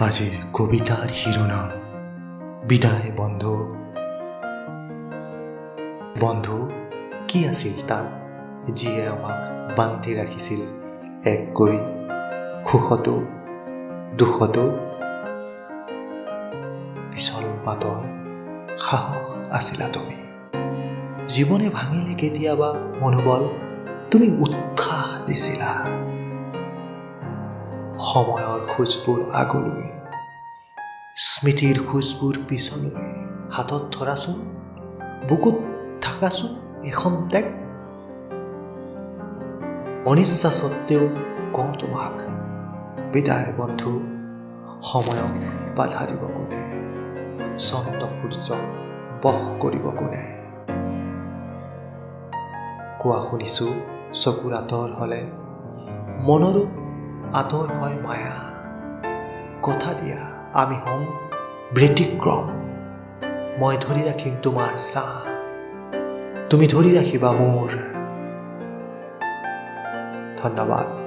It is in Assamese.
আজিৰ কবিতাৰ শিৰোনাম বিদায় বন্ধু। বন্ধু কি আছিল তাত যিয়ে আমাক বান্ধি ৰাখিছিল এক কৰি, সুখতো দুখতো? পিছল পাতৰ সাহস আছিলা তুমি। জীৱনে ভাঙিলে কেতিয়াবা মনোবল, তুমি উৎসাহ দিছিলা। সময়ৰ খোজবোৰ আগলৈ, স্মৃতিৰ খোজবোৰ পিছলৈ। হাতত ধৰাচোন, বুকুত থাকাচোন এখন টেক। অনিচ্ছা স্বত্বেও কওঁ তোমাক বিদায় বন্ধু। সময়ক বাধা দিব কোনে, চন্দ্ৰ সূৰ্যক বশ কৰিব কোনে? কোৱা শুনিছোঁ চকুৰ আঁতৰ হ'লে মনৰো আঁতৰ হয় মায়া। কথা দিয়া আমি হ'ম ব্যতিক্ৰম, মই ধৰি ৰাখিম তোমাৰ ছাঁ, তুমি ধৰি ৰাখিবা মোৰ। ধন্যবাদ।